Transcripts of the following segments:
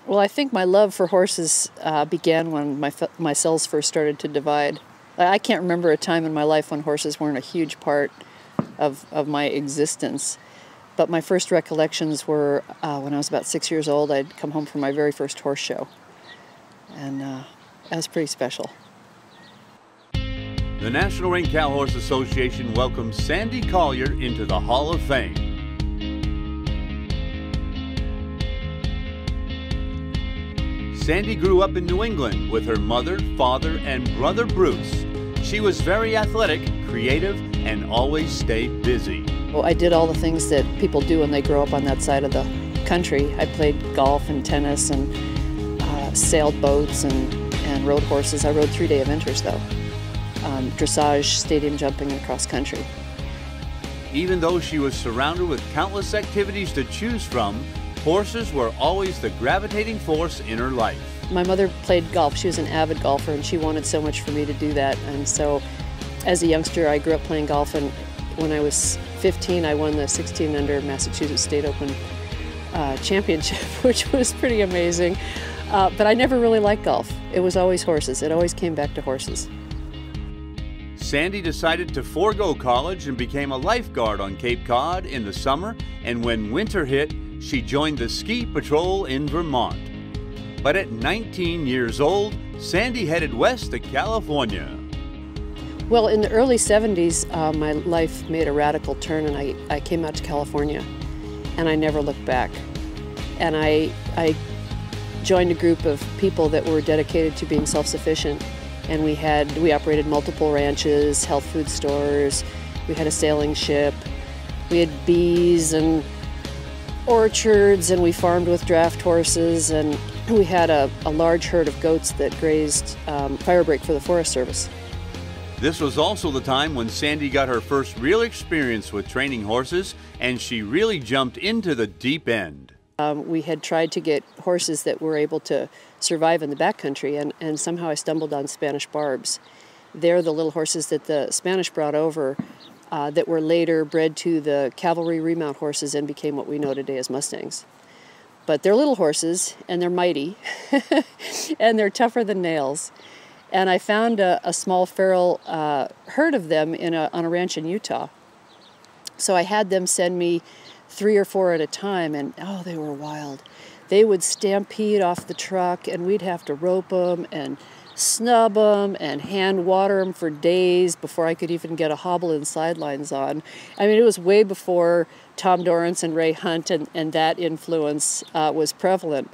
Well, I think my love for horses began when my cells first started to divide. I can't remember a time in my life when horses weren't a huge part of my existence. But my first recollections were when I was about 6 years old. I'd come home from my very first horse show. And that was pretty special. The National Ring Cow Horse Association welcomes Sandy Collier into the Hall of Fame. Sandy grew up in New England with her mother, father, and brother Bruce. She was very athletic, creative, and always stayed busy. Well, I did all the things that people do when they grow up on that side of the country. I played golf and tennis and sailed boats and rode horses. I rode 3-day eventers though. Dressage, stadium jumping, and cross country. Even though she was surrounded with countless activities to choose from, horses were always the gravitating force in her life. My mother played golf. She was an avid golfer, and she wanted so much for me to do that. And so as a youngster, I grew up playing golf, and when I was 15, I won the 16 under Massachusetts State Open championship, which was pretty amazing. But I never really liked golf. It was always horses. It always came back to horses. Sandy decided to forego college and became a lifeguard on Cape Cod in the summer, and when winter hit, she joined the ski patrol in Vermont. But at 19 years old, Sandy headed west to California. Well, in the early 70s, my life made a radical turn, and I came out to California, and I never looked back. And I joined a group of people that were dedicated to being self-sufficient. And we operated multiple ranches, health food stores, we had a sailing ship, we had bees and orchards, and we farmed with draft horses, and we had a large herd of goats that grazed firebreak for the Forest Service. This was also the time when Sandy got her first real experience with training horses, and she really jumped into the deep end. We had tried to get horses that were able to survive in the backcountry, and somehow I stumbled on Spanish Barbs. They're the little horses that the Spanish brought over that were later bred to the cavalry remount horses and became what we know today as Mustangs. But they're little horses, and they're mighty, and they're tougher than nails. And I found a small feral herd of them on a ranch in Utah. So I had them send me 3 or 4 at a time, and oh, they were wild. They would stampede off the truck, and we'd have to rope them and snub them and hand water them for days before I could even get a hobble and sidelines on. I mean, it was way before Tom Dorrance and Ray Hunt and that influence was prevalent.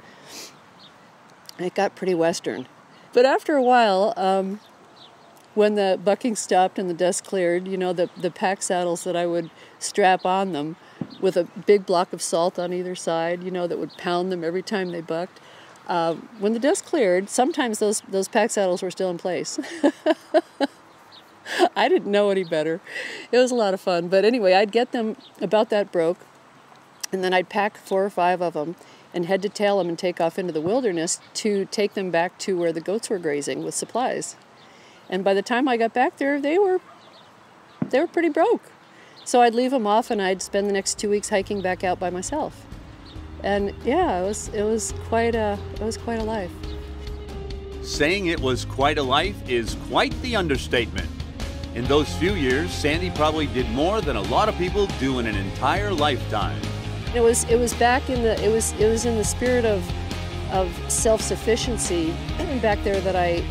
It got pretty Western. But after a while, when the bucking stopped and the dust cleared, you know, the pack saddles that I would strap on them with a big block of salt on either side, you know, that would pound them every time they bucked. When the dust cleared, sometimes those pack saddles were still in place. I didn't know any better. It was a lot of fun. But anyway, I'd get them about that broke, and then I'd pack 4 or 5 of them and head to tail them and take off into the wilderness to take them back to where the goats were grazing with supplies. And by the time I got back there, they were pretty broke. So I'd leave them off, and I'd spend the next 2 weeks hiking back out by myself. And yeah, it was quite a life. Saying it was quite a life is quite the understatement. In those few years, Sandy probably did more than a lot of people do in an entire lifetime. It was back in the it was in the spirit of self-sufficiency back there that I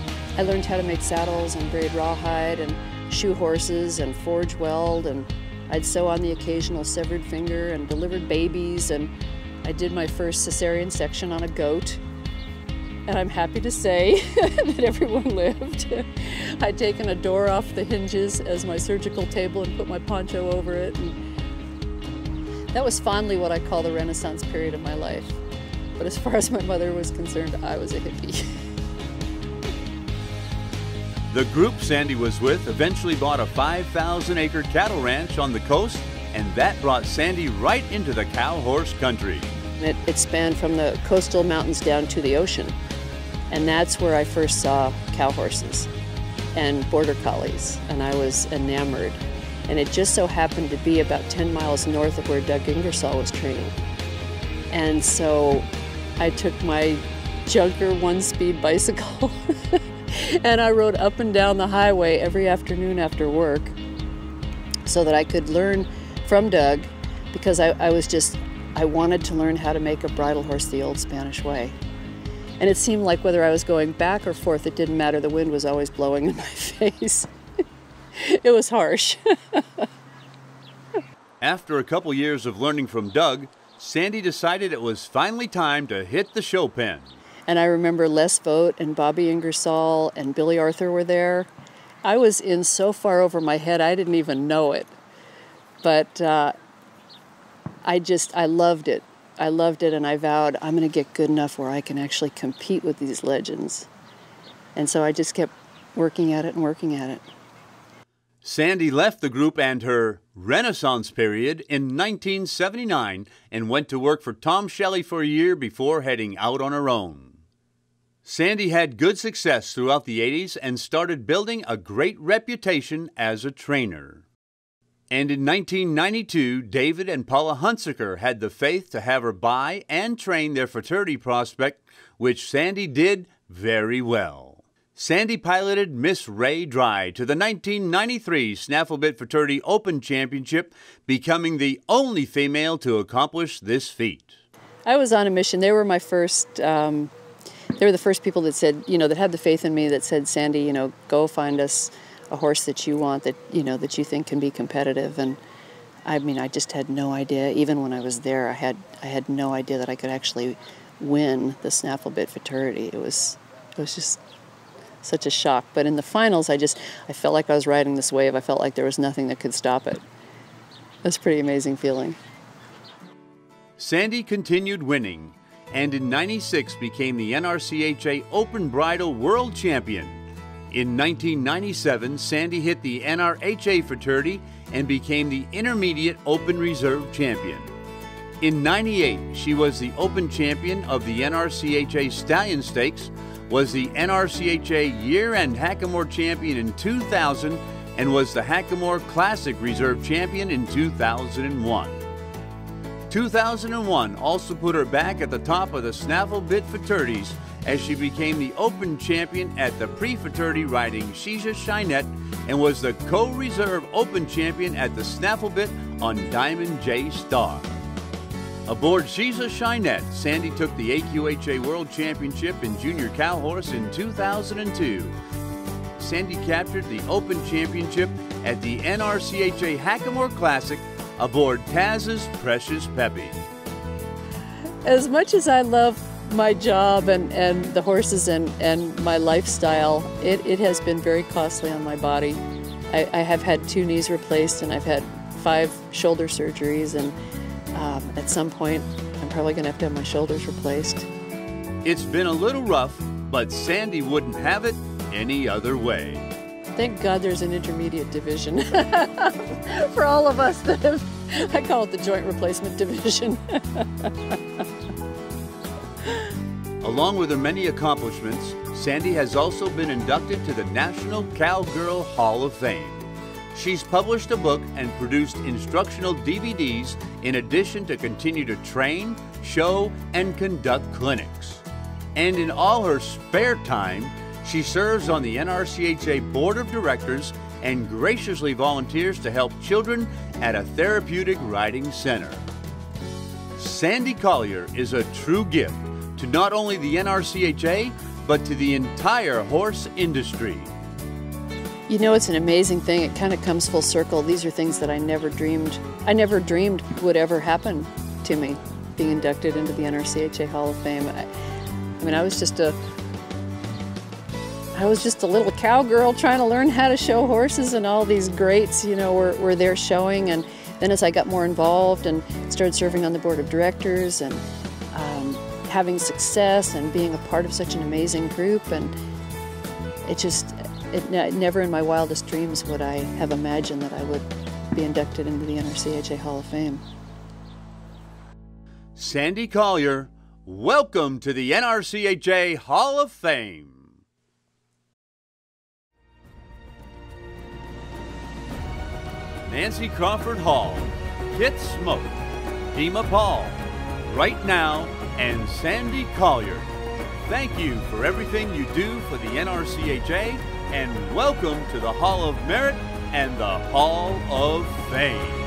learned how to make saddles and braid rawhide and shoe horses and forge weld, and I'd sew on the occasional severed finger and delivered babies, and I did my first cesarean section on a goat. And I'm happy to say that everyone lived. I'd taken a door off the hinges as my surgical table and put my poncho over it. And that was fondly what I call the Renaissance period of my life. But as far as my mother was concerned, I was a hippie. The group Sandy was with eventually bought a 5,000-acre cattle ranch on the coast, and that brought Sandy right into the cow horse country. It spanned from the coastal mountains down to the ocean. And that's where I first saw cow horses and border collies, and I was enamored. And it just so happened to be about 10 miles north of where Doug Ingersoll was training. And so I took my junker one-speed bicycle. And I rode up and down the highway every afternoon after work so that I could learn from Doug, because I wanted to learn how to make a bridle horse the old Spanish way. And it seemed like whether I was going back or forth, it didn't matter. The wind was always blowing in my face. It was harsh. After a couple years of learning from Doug, Sandy decided it was finally time to hit the show pen. And I remember Les Vogt and Bobby Ingersoll and Billy Arthur were there. I was in so far over my head, I didn't even know it. But I loved it. I loved it, and I vowed I'm going to get good enough where I can actually compete with these legends. And so I just kept working at it and working at it. Sandy left the group and her Renaissance period in 1979 and went to work for Tom Shelley for a year before heading out on her own. Sandy had good success throughout the 80s and started building a great reputation as a trainer. And in 1992, David and Paula Hunsaker had the faith to have her buy and train their fraternity prospect, which Sandy did very well. Sandy piloted Miss Ray Dry to the 1993 Snafflebit Fraternity Open Championship, becoming the only female to accomplish this feat. I was on a mission. They were my first, they were the first people that said, that had the faith in me, that said, Sandy, go find us a horse that you want, that that you think can be competitive. And I mean, I just had no idea. Even when I was there, I had no idea that I could actually win the Snafflebit Fraternity. It was just such a shock. But in the finals, I felt like I was riding this wave. I felt like there was nothing that could stop it. It was a pretty amazing feeling. Sandy continued winning, and in '96 became the NRCHA Open Bridle World Champion. In 1997, Sandy hit the NRHA fraternity and became the Intermediate Open Reserve Champion. In '98, she was the Open Champion of the NRCHA Stallion Stakes, was the NRCHA Year-End Hackamore Champion in 2000, and was the Hackamore Classic Reserve Champion in 2001. 2001 also put her back at the top of the Snafflebit fraternities as she became the Open Champion at the Pre-Fraternity riding NRCHA Shinette and was the Co-Reserve Open Champion at the Snafflebit on Diamond J Star. Aboard NRCHA Shinette, Sandy took the AQHA World Championship in Junior Cow Horse in 2002. Sandy captured the Open Championship at the NRCHA Hackamore Classic aboard Taz's Precious Peppy. As much as I love my job and the horses and my lifestyle, it has been very costly on my body. I have had 2 knees replaced, and I've had 5 shoulder surgeries, and at some point I'm probably going to have my shoulders replaced. It's been a little rough, but Sandy wouldn't have it any other way. Thank God there's an intermediate division for all of us that have, I call it the joint replacement division. Along with her many accomplishments, Sandy has also been inducted to the National Cowgirl Hall of Fame. She's published a book and produced instructional DVDs in addition to continue to train, show, and conduct clinics. And in all her spare time, she serves on the NRCHA Board of Directors and graciously volunteers to help children at a therapeutic riding center. Sandy Collier is a true gift to not only the NRCHA, but to the entire horse industry. It's an amazing thing. It kind of comes full circle. These are things that I never dreamed would ever happen to me, being inducted into the NRCHA Hall of Fame. I mean, I was just a little cowgirl trying to learn how to show horses, and all these greats, were there showing. And then as I got more involved and started serving on the board of directors and having success and being a part of such an amazing group, and never in my wildest dreams would I have imagined that I would be inducted into the NRCHA Hall of Fame. Sandy Collier, welcome to the NRCHA Hall of Fame. Nancy Crawford Hall, Kit Smoke, Dima Paul, Right Now, and Sandy Collier. thank you for everything you do for the NRCHA, and welcome to the Hall of Merit and the Hall of Fame.